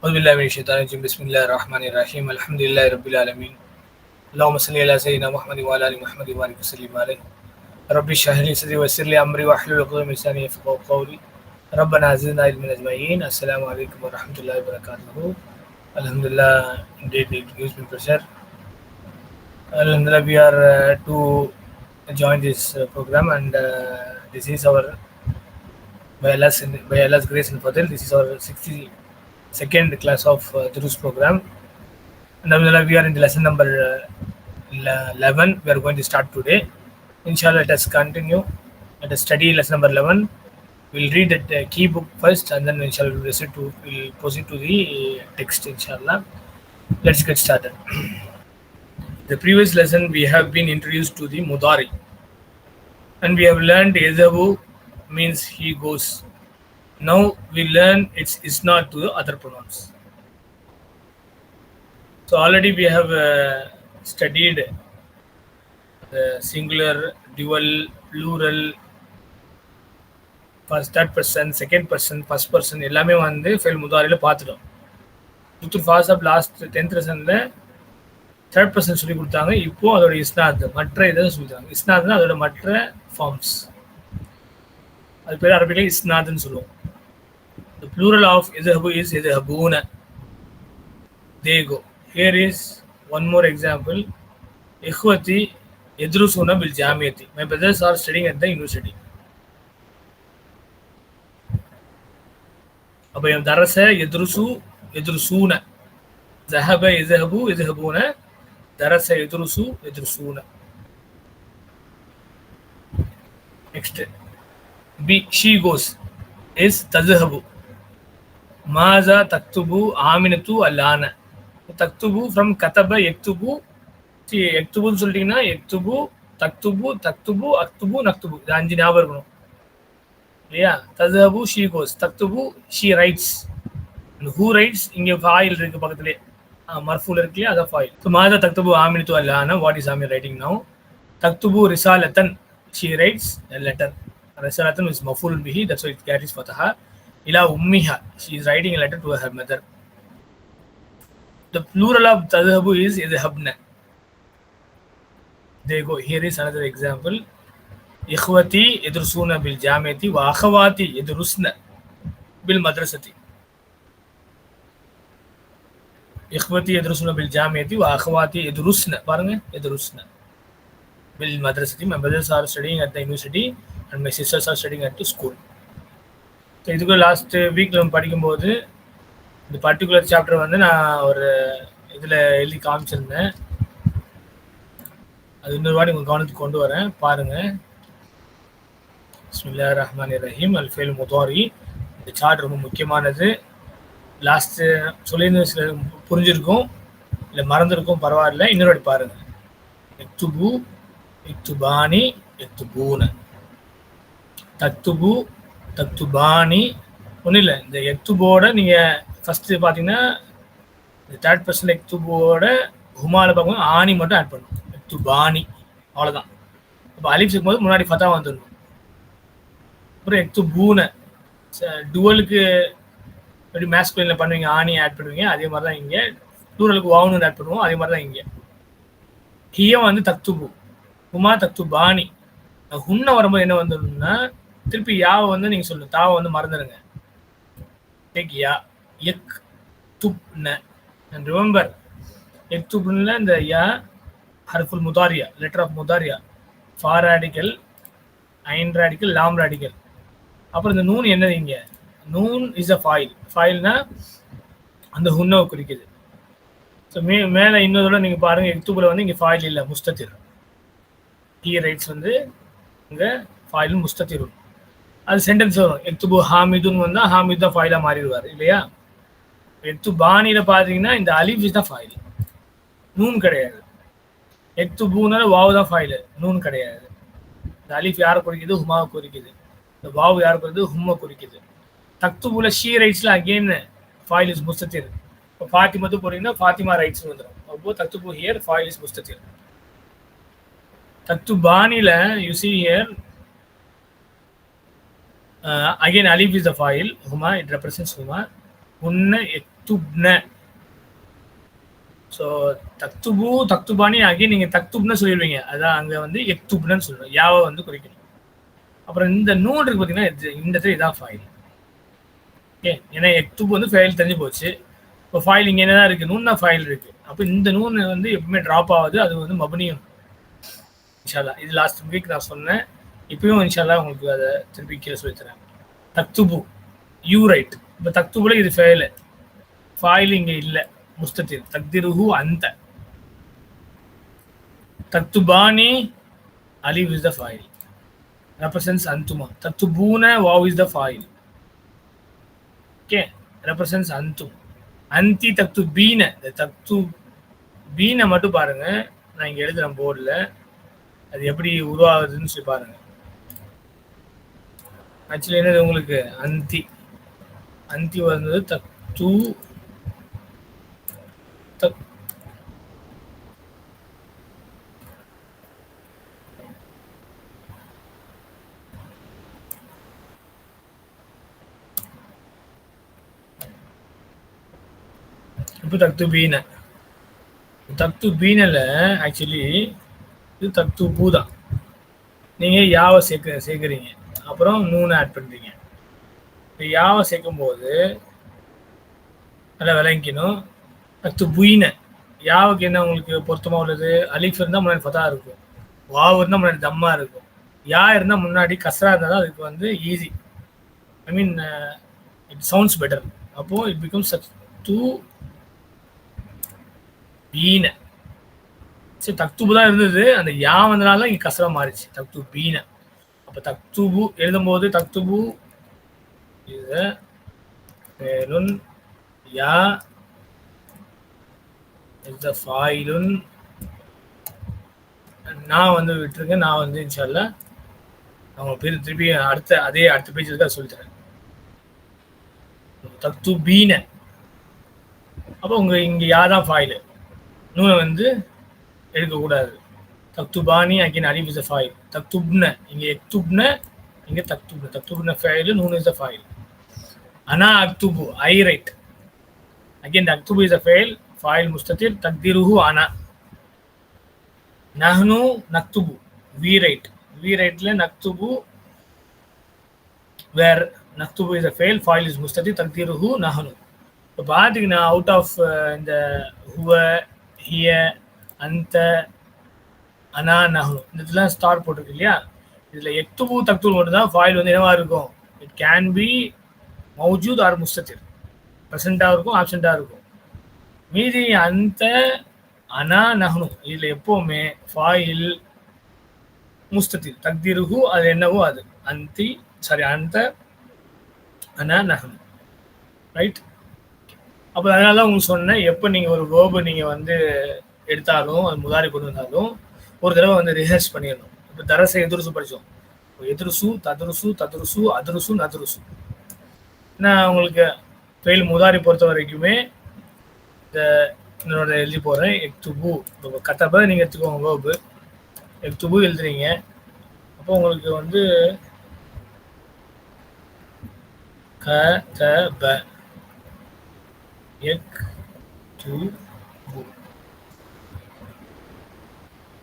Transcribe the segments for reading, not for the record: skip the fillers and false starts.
أعوذ بالله من الشيطان الرجيم بسم الله الرحمن الرحيم الحمد لله رب العالمين اللهم صل على سيدنا محمد وعلى آل محمد وبارك وسلم عليه ربي اشرح لي صدري ويسر لي أمري واحلل عقدة من لساني يفقهوا قولي ربنا زدنا علما أجمعين السلام عليكم ورحمة الله وبركاته Alhamdulillah, indeed it gives me pleasure. Alhamdulillah, we are to join this program, and this is our by Allah's grace and fadl. This is our 62nd class of Durus program. And Alhamdulillah, we are in the lesson number 11. We are going to start today. Inshallah, let us continue. Let us study lesson number 11. We'll read the key book first, and then inshallah we'll proceed to the text. Inshallah, let's get started. The previous lesson we have been introduced to the Mudari, and we have learned Yazabu means he goes. Now we learn its isnad to the other pronouns. So already we have studied the singular, dual, plural, first third person, second person, first person எல்லாமே வந்து fail முதாரியில் பார்த்துட்டோம். To fast of last 10th லெசனில் third person சொல்லி கொடுத்தாங்க. இப்போ அதோட இஸ்னாத் மற்ற இதை சொல்லித்தாங்க. இஸ்னாத்னா அதோட மற்ற ஃபார்ம்ஸ், அது பேர் அரபியில் இஸ்னாத்னு சொல்லுவோம். The plural of izhabu is izhabuna. There you go. Here is one more example. Ikhwati yadrusuna bil jamiyati. My brothers are studying at the university. அப்போ தரச எதுருசு எதுருசூன, ஜஹப எதுஹபு எதுஹபூன, தரச எதுருசு எதுருசூன. Next B she goes is தஸ்ஹபு. மாசா தக்துபு ஆமினத்து அல்லான. தக்துபு ஃப்ரம் கதப எக்துபு. எக்துபுன்னு சொல்லிட்டீங்கன்னா எக்துபு, தக்துபு, தக்துபு, அக்துபு, நக்துபு, இது 5 ஞாபகம் இருக்கணும் இல்லையா? தஸ்ஹபு ஷீ கோஸ், தக்துபு ஷீ ரைட்ஸ். ஹூ ரைட்ஸ் இங்கே ஃபாயில் இருக்கு பக்கத்துலேயே, மர்ஃபூல் இருக்கு இல்லையா, அதான் ஃபாயில். ஸோ மாதா தக்துபு ஆமினத்து அல்லான. வாட் இஸ் ஆமி ரைட்டிங் நவ்? தக்துபு ரிசாலத்தன், she writes a letter. Risalatan is maful bihi, that's why it carries fataha. Ila ummiha, she is writing a letter to her mother. The plural of tadhabu is idhabna. There you go. Here is another example. Ikhwati yadrusuna bil jamiyati wa akhawati yadrusna bil madrasati. Ikhwati yadrusuna bil jamiyati wa akhawati yadrusna, பாருங்க, yadrusna bil madrasati. My brothers are studying at the university and my sisters are studying at the school. So இதுக்கு last வீக்கில் நம்ம படிக்கும்போது இந்த particular chapter வந்து நான் ஒரு இதில் எழுதி காமிச்சிருந்தேன். அது இன்னொரு வாட்டி உங்கள் கவனத்துக்கு கொண்டு வரேன், பாருங்கள். பிஸ்மில்லாஹிர் ரஹ்மானிர் ரஹீம் அல் ஃபெயில் முதாரி. இந்த சார்ட் ரொம்ப முக்கியமானது. லாஸ்ட்டு சொல்லியிருந்த சில புரிஞ்சிருக்கும், இல்லை மறந்துருக்கும், பரவாயில்ல, இன்னொரு வாட்டி பாருங்கள். எக்துபு, எக்துபானி, எக்துபூன. தக்துபு, தக்துபானி. ஒன்றும் இல்லை, இந்த எக்துபோட நீங்கள் ஃபஸ்ட்டு பார்த்தீங்கன்னா இந்த தேர்ட் பர்சன் எக்துபோட ஹுமாவில் பார்க்கும்போது ஆணி மட்டும் ஆட் பண்ணணும். எக்துபானி, அவ்வளோதான். அப்போ அலிஃப் சேர்க்கும்போது முன்னாடி ஃபத்தா வந்துடணும். அப்புறம் எக்துபூன, டுவலுக்கு எப்படி மேஸ்குலினில் பண்ணுவீங்க, ஆணி ஆட் பண்ணுவீங்க, அதே மாதிரி தான் இங்கே. ப்ளூரலுக்கு வாவுன்னு ஆட் பண்ணுவோம், அதே மாதிரி தான் இங்கே. ஹியம் வந்து தக்துபு, ஹுமா தக்துபானி. ஹுன்ன வரும்போது என்ன வந்துடணும்னா திருப்பி யாவை வந்து நீங்கள் சொல்லணும், தாவை வந்து மறந்துடுங்க. டேக் யா, எக் துப்ன. அண்ட் ரிமெம்பர், எக் துப்னில் இந்த யா ஹர்ஃபுல் முதாரியா, லெட்டர் ஆஃப் முதாரியா. ஃபா ராடிக்கல், ஐன் ராடிக்கல், லாம் ராடிக்கல். அப்புறம் இந்த நூன் என்னது இங்கே? நூன் இஸ் அ ஃபாயில். ஃபாயில்னா அந்த ஹுன்னவை குறிக்குது. ஸோ மேலே இன்னொரு நீங்கள் பாருங்கள், எக்துபில் வந்து இங்கே ஃபாயில் இல்லை, முஸ்தத்திர். டி ரைட்ஸ் வந்து இங்கே ஃபாயிலும் முஸ்தத்திரும். அது சென்டென்ஸ் வரும். எக்துபு ஹாமிதுன்னு வந்தால் ஹாமிது தான் ஃபாயிலாக மாறிடுவார் இல்லையா? எக்துபானியில் பார்த்தீங்கன்னா இந்த அலிஃப் தான் ஃபாயில், நூன் கிடையாது. எக்துபூனால வாவு தான் ஃபாயில், நூன் கிடையாது. இந்த அலிஃப் யாரை குறிக்குது? ஹுமாவை குறிக்குது. இந்த வாவு யாரை குறிக்குது? ஹும்மை குறிக்குது. தக்துபுல ஷீ ரைட்ஸில் அகெயின் ஃபாயில் இஸ் முஸ்தத்திர். இப்போ ஃபாத்திமத்து போகிறீங்கன்னா ஃபாத்திமா ரைட்ஸ்னு வந்துடும். அப்போ தக்துபு ஹியர் ஃபாயில் இஸ் முஸ்தத்திர். தக்துபானியில் you see here again alif is the file, huma, it represents huma. Hunna யக்துப்ன. ஸோ தக்துபு தக்துபானி ஆகி நீங்கள் தக்துப்னு சொல்லிடுவீங்க. அதான் அங்கே வந்து எக்துப்னு சொல்லணும். யாவை வந்து குறிக்கணும். அப்புறம் இந்த நூன் இருக்கு பார்த்தீங்கன்னா, இந்த இடத்துல இதான் ஃபாயில். ஓகே, ஏன்னா எக்துப் வந்து ஃபைல் தெரிஞ்சு போச்சு. இப்போ ஃபாயில் இங்கே என்னதான் இருக்குது, நூன் தான் ஃபைல் இருக்குது. அப்போ இந்த நூன் வந்து எப்பவுமே ட்ராப் ஆகுது. அது வந்து மபனியும் இன்ஷால்லா. இது லாஸ்ட் வீக் நான் சொன்னேன். இப்பயும் இன்ஷால்லா உங்களுக்கு அதை திருப்பி கீழே சொல்லித்தரேன். தக்துபு யூ ரைட். இப்போ தக்துபுல இது ஃபெயிலு, ஃபாயில் இங்கே இல்லை, முஸ்தத்திர். தக்திருஹு அந்த. தக்துபானி அலிஃப் is the foil, represents antuma. Taktubuna waw is the fa'il. Okay, represents antum. Anti taktubina. The taktubina மட்டும் பாருங்க, நான் இங்க எழுதுறேன் போர்டில். அது எப்படி உருவாகுதுன்னு சொல்லி பாருங்க. ஆக்சுவலி என்னது உங்களுக்கு அந்தி, அந்தி வந்தது தக்து தக் இப்போ தக்துபீன. தக்துபீனில் ஆக்சுவலி இது தக்துபூ தான். நீங்கள் யாவை சேர்க்குறீங்க, அப்புறம் நூனை ஆட் பண்ணுறீங்க. இப்போ யாவை சேர்க்கும் போது நல்லா விளங்கிக்கணும். தக்துபுயின யாவுக்கு என்ன உங்களுக்கு பொருத்தமாக உள்ளது? அலிஃப் இருந்தால் முன்னாடி ஃபதா இருக்கும், வாவ் இருந்தால் முன்னாடி தம்மா இருக்கும், யா இருந்தால் முன்னாடி கஸ்ரா இருந்தால் தான் அதுக்கு வந்து easy. I mean it sounds better. அப்போது இட் பிகம்ஸ் தக்து பீன. சரி, தக்துபு தான் இருந்தது, அந்த யா வந்தனால இங்கே கஸ்ரா மாறிச்சு, தக்து பீன. அப்போ தக்துபு எழுதும்போது தக்துபு இது ஃபேலுன், யா இஸ் த ஃபாயிலுன். நான் வந்து விட்டுருங்க, நான் வந்து இன்ஷால்லா அவங்க பேர் திருப்பி அடுத்த பேஜ் இருக்கா சொல்லித்தரேன். தக்து பீன. அப்போ உங்க இங்க யாதான் ஃபாயில், நூனை வந்து எடுக்கக்கூடாது. தக்துபானி அகைன் அலிஃப் இஸ் த ஃபாயில். தக்துப்ன இங்க எக்துப்ன, இங்க தக்துப்ன. தக்துப்ன ஃபைல், நூன் இஸ் த ஃபாயில். அனா அக்துபு ஐ ரைட். அகைன் அக்துபு இஸ் த ஃபைல், ஃபாயில் முஸ்தத்திர். தக்திருஹு அனா. நஹ்னு நக்துபு வி ரைட். வி ரைட்ல நக்துபு வேர் நக்துபு இஸ் த ஃபைல், ஃபாயில் இஸ் முஸ்தத்திர். தக்திருஹு நஹ்னு. இப்போ பார்த்தீங்கன்னா அவுட் ஆஃப் இந்த ஹுவ, ஹிய, அந்த, அனா, நஹ்னு இந்த இதெல்லாம் ஸ்டார் போட்டிருக்கு இல்லையா, இதில் எக்துபு தக்துபு மட்டும் தான் ஃபாயில் வந்து என்னவா இருக்கும்? இட் கேன் பி மௌஜூத் ஆர் முஸ்தத்திர். ப்ரெசென்ட்டாக இருக்கும், ஆப்சென்ட்டாக இருக்கும். மீதி அந்த, அனா, நஹ்னு இதில் எப்போவுமே ஃபாயில் முஸ்தத்திர். தக்திருஹு அது என்னவோ அது. அந்தி சாரி அந்த, அனா, நஹ்னு. ரைட். அப்போ அதனால தான் உங்களுக்கு சொன்னேன், எப்போ நீங்கள் ஒரு வேர்பு நீங்கள் வந்து எடுத்தாலும் அது முதாரி கொண்டு வந்தாலும் ஒரு தடவை வந்து ரிஹர்ஸ் பண்ணிடணும். இப்போ தரசை எதிர்சு படித்தோம். எதிர்சு, ததுருசு, ததுருசு, அதிருசு, நதுருசு. நான் உங்களுக்கு ஃபெயில் முதாரி பொறுத்த வரைக்குமே இந்த என்னோட எழுதி போகிறேன். எக்துபு இப்போ கத்தப்ப நீங்கள் எடுத்துக்கோங்க வேர்பு. எக்துபு எழுதுறீங்க. அப்போ உங்களுக்கு வந்து கதப எக்துபு.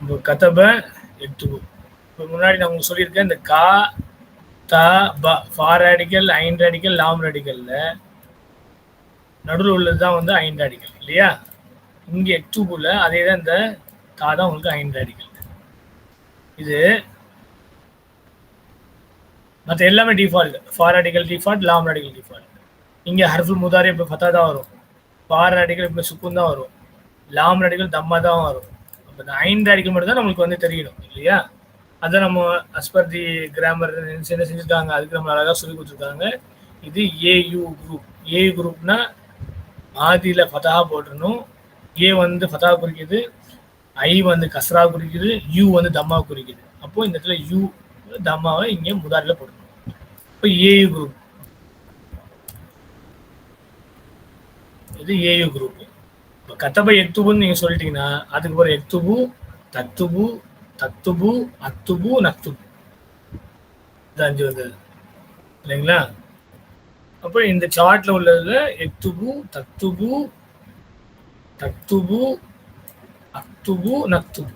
இப்போ கதப எக்துபு. இப்போ முன்னாடி நான் உங்களுக்கு சொல்லியிருக்கேன், இந்த கா த ப ஃபா ரேடிக்கல், ஐன் ரேடிக்கல், லாம் ரேடிக்கல்ல நடுவில் உள்ளது தான் வந்து ஐன் ரேடிக்கல் இல்லையா? இங்கே எக்துபுல அதே தான், இந்த தா தான் உங்களுக்கு ஐன் ரேடிக்கல். இது மற்ற எல்லாமே டிஃபால்ட். ஃபா ரேடிக்கல் டிஃபால்ட், லாம் ரேடிக்கல் டிஃபால்ட். இங்கே ஹர்ஃபுல் முதாரி இப்போ ஃபத்தா தான் வரும், ஃபா ரேடிக்கல் இப்போ சுக்குன் தான் வரும், லாம் ரேடிக்கல் தம்மா தான் வரும். அப்போ இந்த ஐன் ரேடிக்கல் மட்டும் தான் நம்மளுக்கு வந்து தெரியணும் இல்லையா? அதை நம்ம அஸ்பர் தி கிராமர் என்ன செஞ்சுருக்காங்க, அதுக்கு நம்ம அழகாக சொல்லி கொடுத்துருக்காங்க. இது ஏயு குரூப். ஏ குரூப்னா ஆதியில் ஃபதா போட்டுருணும். ஏ வந்து ஃபதா குறிக்குது, ஐ வந்து கஸ்ரா குறிக்குது, யூ வந்து தம்மா குறிக்குது. அப்போது இந்த இடத்துல யூ தம்மாவை இங்கே முதாரியில் போடணும். இப்போ ஏயு குரூப், இது ஏயு குரூப். இப்போ கத்தபை எக்துபுன்னு நீங்கள் சொல்லிட்டீங்கன்னா அதுக்கு ஒரு எக்துபு, தக்துபு, தக்துபு, அக்துபு, நக்துபு. இது 5 வந்தது இல்லைங்களா? அப்போ இந்த சார்ட்ல உள்ளதுல எக்துபு, தக்துபு, தக்துபு, அக்துபு, நக்துபு.